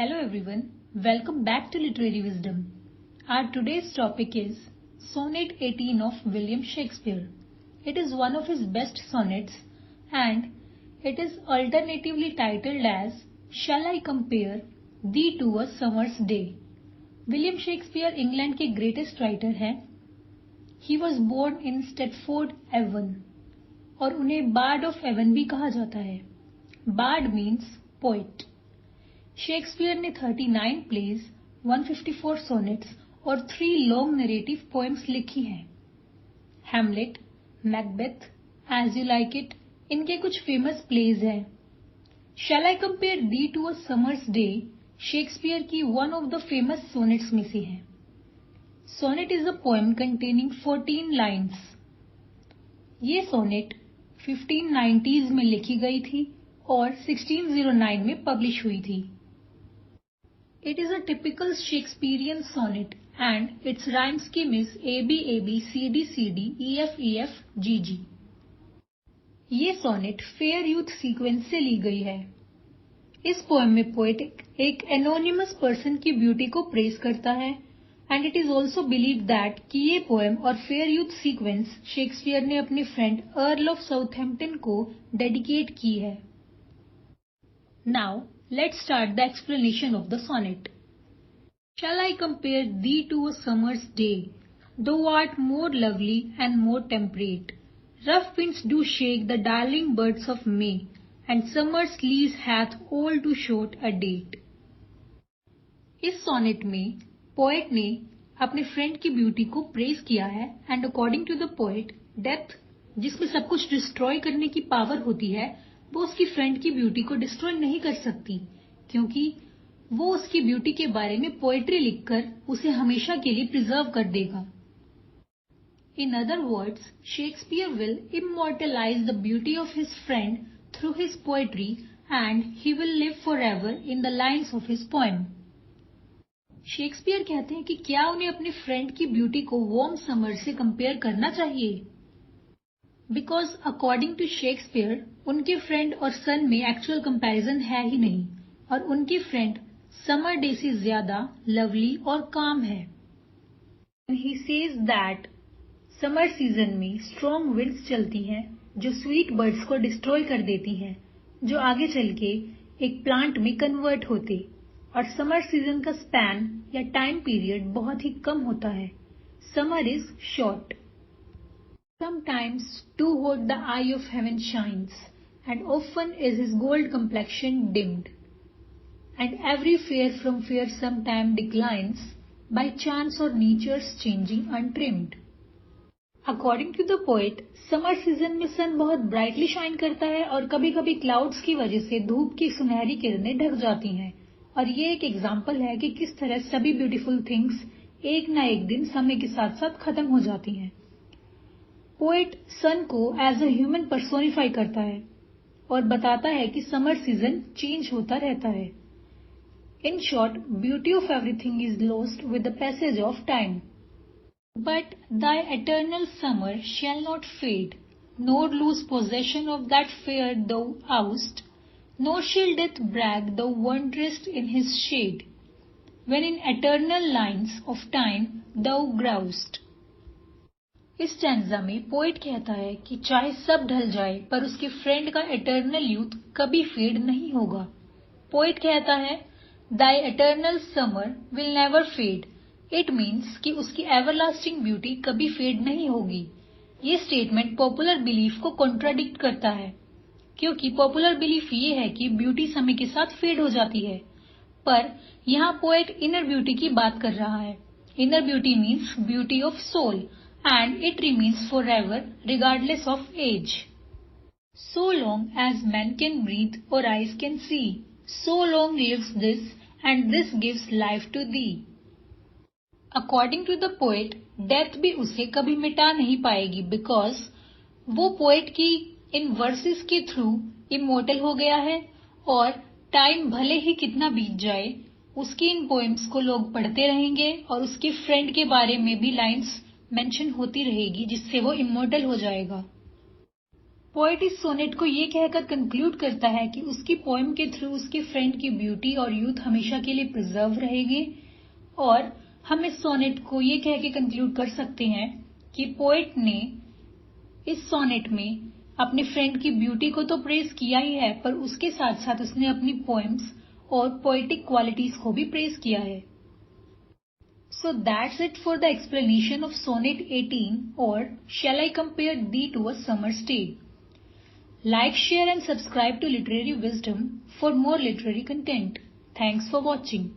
Hello everyone, welcome back to Literary Wisdom. Our today's topic is Sonnet 18 of William Shakespeare. It is one of his best sonnets and it is alternatively titled as Shall I Compare Thee to a Summer's Day. William Shakespeare England के greatest writer हैं. He was born in Stratford Avon और उन्हें board of Avon भी कहा जाता है. Board means poet. Shakespeare ने 39 pledge, 154 sonnets और 3 लॉन्ग नरेटिव पोएम्स लिखी हैं. Hamlet, Macbeth, as you like it इनके कुछ फेमस प्लेज हैं. Shall I compare thee to a summer's day Shakespeare की one of the famous sonnets में से है. Sonnet is a poem containing 14 lines. ये सोनेट 1590s में लिखी गई थी और 1609 में पब्लिश हुई थी. It is a typical Shakespearean sonnet and its rhyme scheme is AB AB CD CD EF EF GG. ये सोनेट फेयर यूथ सीक्वेंस से ली गई है. इस पोएम में पोएट एक एनोनिमस पर्सन की ब्यूटी को प्रेज करता है and it is also believe that कि ये पोएम और फेयर यूथ सीक्वेंस शेक्सपियर ने अपने फ्रेंड अर्ल ऑफ साउथहैम्पटन को डेडिकेट की है. Now, let's start the explanation of the sonnet. Shall I compare thee to a summer's day? Thou art more lovely and more temperate. Rough winds do shake the darling birds of May, and summer's lease hath all too short a date. इस sonnet में poet ने अपने friend की beauty को praise किया है and according to the poet death, जिसमें सब कुछ डिस्ट्रॉय करने की पावर होती है, वो उसकी फ्रेंड की ब्यूटी को डिस्ट्रॉय नहीं कर सकती क्योंकि वो उसकी ब्यूटी के बारे में पोएट्री लिखकर उसे हमेशा के लिए प्रिजर्व कर देगा. In other words, Shakespeare will immortalise the beauty of his friend through his poetry and he will live forever in the lines of his poem. Shakespeare कहते हैं कि क्या उन्हें अपने फ्रेंड की ब्यूटी को वार्म समर से कंपेयर करना चाहिए. बिकॉज अकॉर्डिंग टू शेक्सपियर उनके फ्रेंड और सन में एक्चुअल कंपैरिजन है ही नहीं और उनकी फ्रेंड समर डे से ज्यादा लवली और काम है. He says that summer season में स्ट्रॉन्ग विंड्स चलती हैं जो स्वीट बर्ड्स को डिस्ट्रॉय कर देती हैं, जो आगे चल के एक प्लांट में कन्वर्ट होते, और समर सीजन का स्पैन या टाइम पीरियड बहुत ही कम होता है. Summer is short. Sometimes too hot the eye of heaven shines, and often is his gold complexion dimmed. And every fair from fair sometime declines, by chance or nature's changing untrimmed. According to the poet, summer season में सन बहुत brightly shine करता है और कभी-कभी clouds की वजह से धूप की सुनहरी किरणें ढक जाती हैं. और ये एक एग्जाम्पल है कि किस तरह सभी ब्यूटीफुल थिंग्स एक ना एक दिन समय के साथ साथ खत्म हो जाती हैं. पोएट सन को एज अ ह्यूमन पर्सोनिफाई करता है और बताता है कि समर सीजन चेंज होता रहता है. In short, beauty of everything is lost with the passage of time. But thy eternal summer shall not fade, nor lose possession of that fair thou oust, nor shall death brag thou wanderest in his shade, when in eternal lines of time thou growest. इस stanza में poet कहता है कि चाहे सब ढल जाए पर उसके फ्रेंड का एटर्नल यूथ कभी फेड नहीं होगा. पोएट कहता है Thy eternal summer will never fade. It means कि उसकी एवरलास्टिंग ब्यूटी कभी फेड नहीं होगी. ये स्टेटमेंट पॉपुलर बिलीफ को कॉन्ट्राडिक्ट करता है क्योंकि पॉपुलर बिलीफ ये है कि ब्यूटी समय के साथ फेड हो जाती है, पर यहाँ पोएट इनर ब्यूटी की बात कर रहा है. Inner beauty means beauty of soul and it remains forever regardless of age. So long as man can breathe or eyes can see, so long lives this and this gives life to thee. According to the poet, death भी उसे कभी मिटा नहीं पाएगी because वो poet की इन versus के through immortal हो गया है और टाइम भले ही कितना बीत जाए उसकी इन पोएम्स को लोग पढ़ते रहेंगे और उसके फ्रेंड के बारे में भी लाइन्स मेंशन होती रहेगी जिससे वो इमॉर्टल हो जाएगा. पोएट इस सोनेट को ये कहकर कंक्लूड करता है कि उसकी पोएम के थ्रू उसके फ्रेंड की ब्यूटी और यूथ हमेशा के लिए प्रिजर्व रहेंगे। और हम इस सोनेट को ये कह के कंक्लूड कर सकते हैं कि पोएट ने इस सोनेट में अपने फ्रेंड की ब्यूटी को तो प्रेज किया ही है, पर उसके साथ साथ उसने अपनी पोएम्स और पोएटिक क्वालिटीज को भी प्रेज किया है। So that's it for the explanation of Sonnet 18, or shall I compare thee to a summer's day? Like, share and subscribe to Literary Wisdom for more literary content. Thanks for watching.